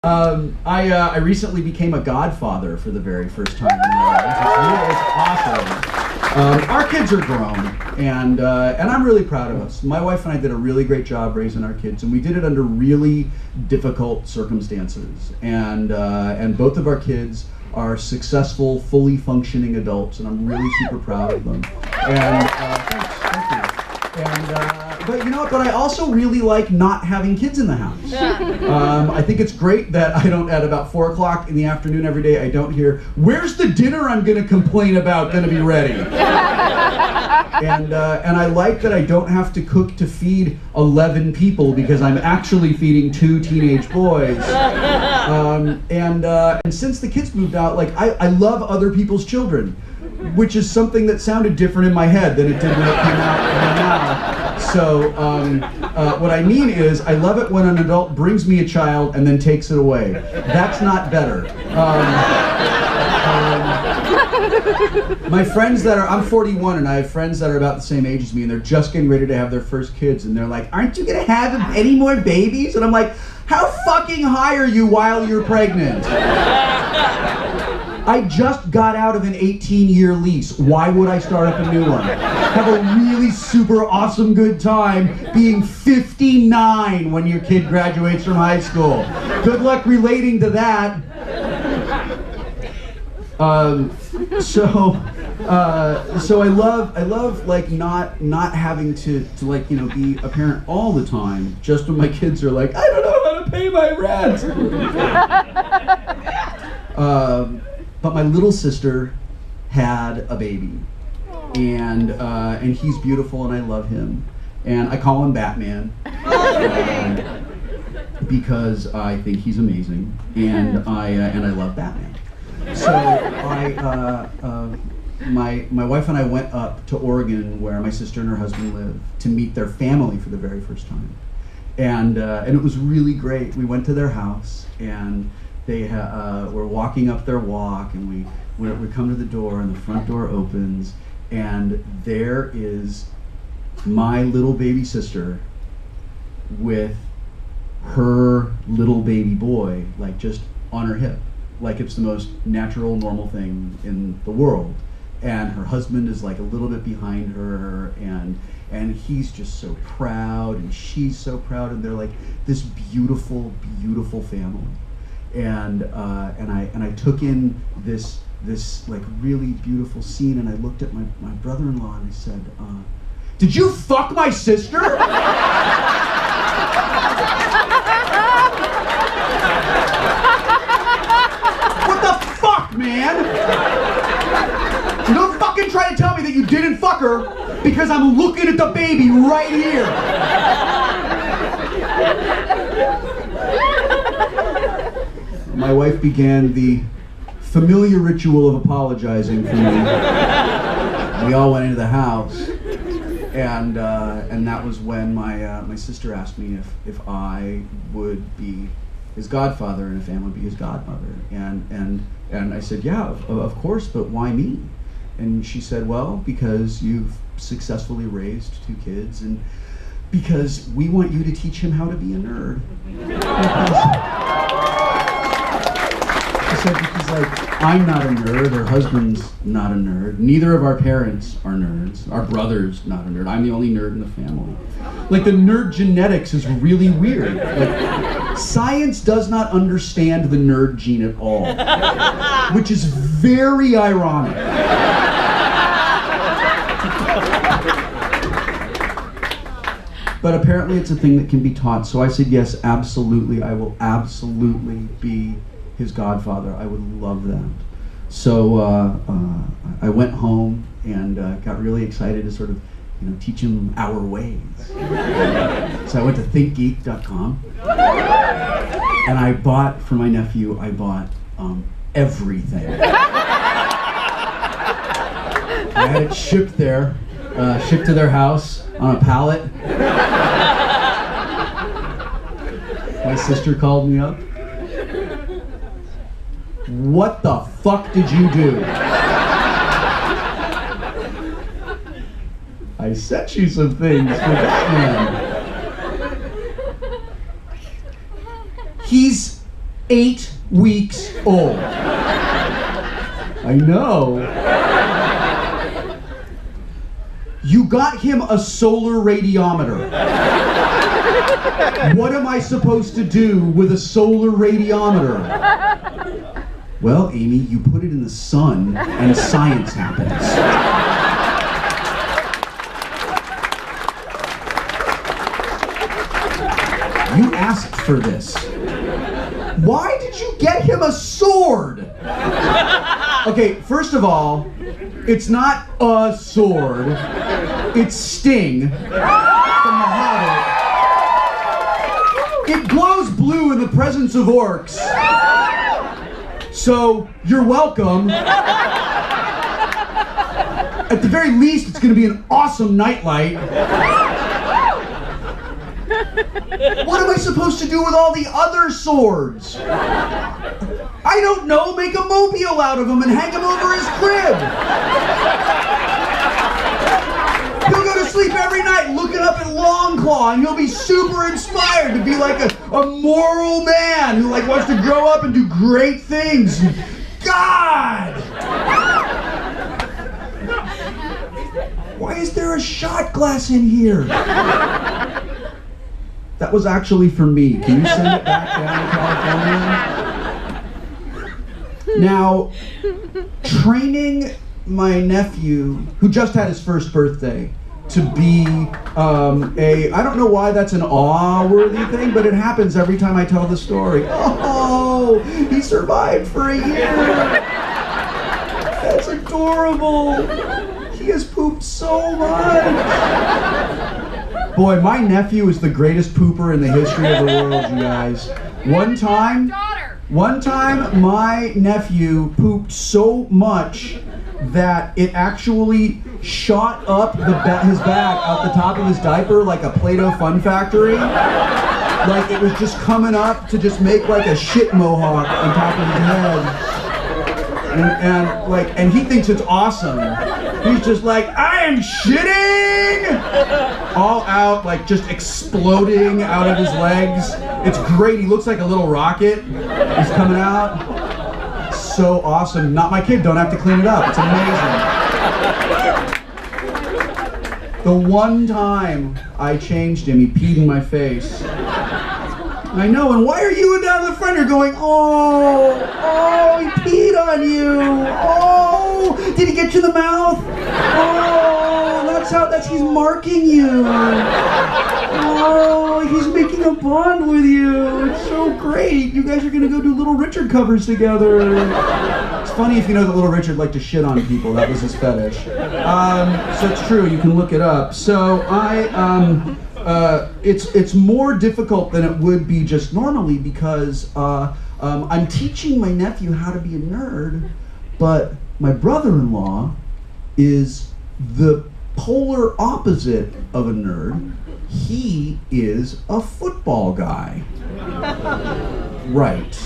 I recently became a godfather for the very first time in my life. It's awesome. Our kids are grown, and I'm really proud of us. My wife and I did a really great job raising our kids, and we did it under really difficult circumstances. And both of our kids are successful, fully functioning adults, and I'm really super proud of them. And thank you. But you know what? But I also really like not having kids in the house. I think it's great that I don't, at about 4 o'clock in the afternoon every day, I don't hear, "Where's the dinner I'm going to complain about going to be ready?" And I like that I don't have to cook to feed 11 people because I'm actually feeding 2 teenage boys. And since the kids moved out, like I love other people's children, which is something that sounded different in my head than it did when it came out in my mouth. So what I mean is, I love it when an adult brings me a child and then takes it away. That's not better. My friends that are, I'm 41 and I have friends that are about the same age as me, and they're just getting ready to have their first kids, and they're like, "Aren't you gonna have any more babies?" And I'm like, how fucking high are you while you're pregnant? I just got out of an 18-year lease. Why would I start up a new one? Have a really super awesome good time being 59 when your kid graduates from high school. Good luck relating to that. So I love like not having to like, you know, be a parent all the time, just when my kids are like, "I don't know how to pay my rent." But my little sister had a baby, and he's beautiful, and I love him, and I call him Batman because I think he's amazing, and I love Batman. So my wife and I went up to Oregon, where my sister and her husband live, to meet their family for the very first time, and it was really great. We went to their house, and they were walking up their walk, and we come to the door, and the front door opens, and there is my little baby sister with her little baby boy, like just on her hip, like it's the most natural, normal thing in the world. And her husband is like a little bit behind her, and he's just so proud, and she's so proud, and they're like this beautiful, beautiful family. And I took in this like really beautiful scene, and I looked at my brother-in-law and I said, "Did you fuck my sister?" What the fuck, man? Don't fucking try to tell me that you didn't fuck her, because I'm looking at the baby right here. My wife began the familiar ritual of apologizing for me. We all went into the house, and that was when my sister asked me if I would be his godfather and if Anne would be his godmother, and I said, yeah, of course, but why me? And she said, well, because you've successfully raised 2 kids, and because we want you to teach him how to be a nerd. She said, because like, I'm not a nerd, her husband's not a nerd, neither of our parents are nerds, our brother's not a nerd, I'm the only nerd in the family. Like, the nerd genetics is really weird. Like, science does not understand the nerd gene at all, which is very ironic. But apparently it's a thing that can be taught, so I said, yes, absolutely, I will absolutely be his godfather. I would love that. So I went home and got really excited to sort of, you know, teach him our ways. So I went to thinkgeek.com, and I bought, for my nephew, I bought everything. I had it shipped there, shipped to their house on a pallet. My sister called me up. What the fuck did you do? I sent you some things for Batman. He's 8 weeks old. I know. You got him a solar radiometer. What am I supposed to do with a solar radiometer? Well, Amy, you put it in the sun and science happens. You asked for this. Why did you get him a sword? Okay, first of all, it's not a sword. It's Sting from The Hobbit. It glows blue in the presence of orcs. So, you're welcome. At the very least, it's going to be an awesome nightlight. What am I supposed to do with all the other swords? I don't know, make a mobile out of him and hang him over his crib. He'll go to sleep every night looking up at Longclaw, and he'll be super inspired to be like a moral man who like wants to grow up and do great things. God! Why is there a shot glass in here? That was actually for me. Can you send it back down to California? Now, training my nephew, who just had his first birthday, to be I don't know why that's an awe-worthy thing, but it happens every time I tell the story. Oh, he survived for a year. That's adorable. He has pooped so much. Boy, my nephew is the greatest pooper in the history of the world, you guys. One time, my nephew pooped so much that it actually shot up his bag out the top of his diaper like a Play-Doh Fun Factory. Like it was just coming up to just make like a shit mohawk on top of his head. And he thinks it's awesome. He's just like, I am shitting! All out, like just exploding out of his legs. It's great, he looks like a little rocket. He's coming out. So awesome. Not my kid, don't have to clean it up. It's amazing. The one time I changed him, he peed in my face. I know, and why are you down the front? You're going, oh, he peed on you. Oh, did he get you in the mouth? Oh, he's marking you. Oh, he's making a bond with you. It's so great. You guys are gonna go do Little Richard covers together. It's funny if you know that Little Richard liked to shit on people. That was his fetish. So it's true. You can look it up. So it's more difficult than it would be just normally because I'm teaching my nephew how to be a nerd, but my brother-in-law is the polar opposite of a nerd. He is a football guy. Right.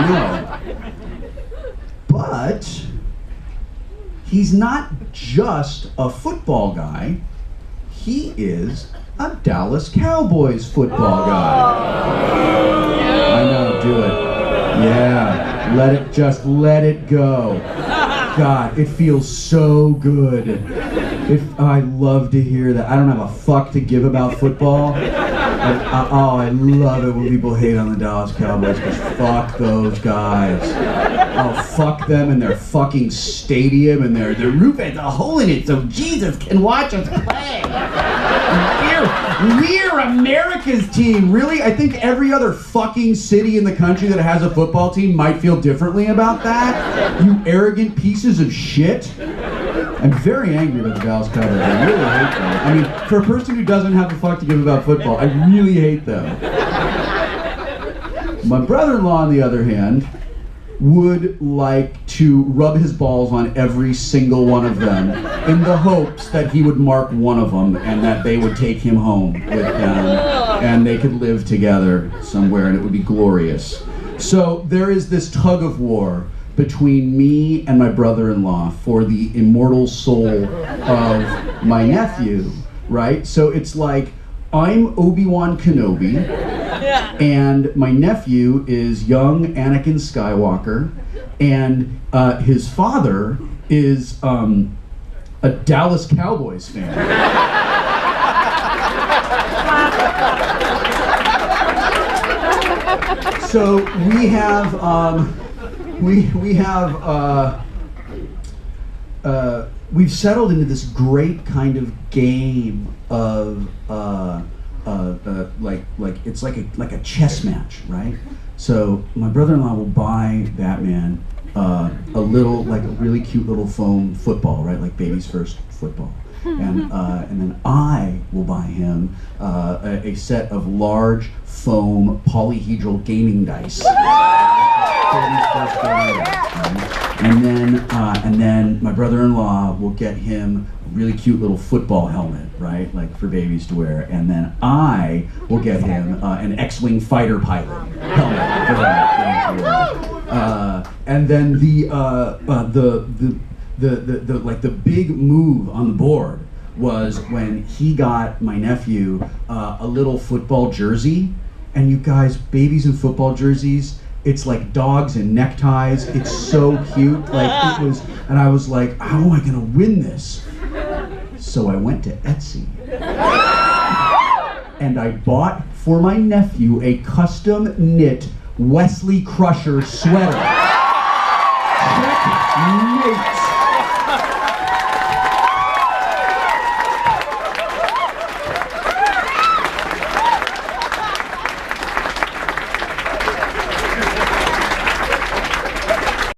No. But he's not just a football guy. He is a Dallas Cowboys football guy. I know, do it. Yeah, let it go. God, it feels so good. I love to hear that. I don't have a fuck to give about football. I love it when people hate on the Dallas Cowboys because fuck those guys. Oh, fuck them and their fucking stadium and their roof has a hole in it so Jesus can watch us play. We're America's team. Really? I think every other fucking city in the country that has a football team might feel differently about that. You arrogant pieces of shit. I'm very angry about the Dallas Cowboys. I really hate them. I mean, for a person who doesn't have a fuck to give about football, I really hate them. My brother-in-law, on the other hand, would like to rub his balls on every single one of them in the hopes that he would mark one of them and that they would take him home with them and they could live together somewhere and it would be glorious. So there is this tug of war between me and my brother-in-law for the immortal soul of my nephew, right? So it's like, I'm Obi-Wan Kenobi, And my nephew is young Anakin Skywalker, and his father is a Dallas Cowboys fan. So we have we've settled into this great kind of game of like it's like a chess match, right? So my brother-in-law will buy Batman a little, like a really cute little foam football, right? Like baby's first football. And then I will buy him a set of large foam polyhedral gaming dice. Baby's first gaming dice, right? And then my brother-in-law will get him a really cute little football helmet, right? Like for babies to wear. And then I will get him an X-wing fighter pilot helmet for him to wear. And then the big move on the board was when he got my nephew a little football jersey. And you guys, babies in football jerseys, it's like dogs in neckties. It's so cute. Like it was, and I was like, how am I gonna win this? So I went to Etsy and I bought for my nephew a custom knit Wesley Crusher sweater. Checkmate.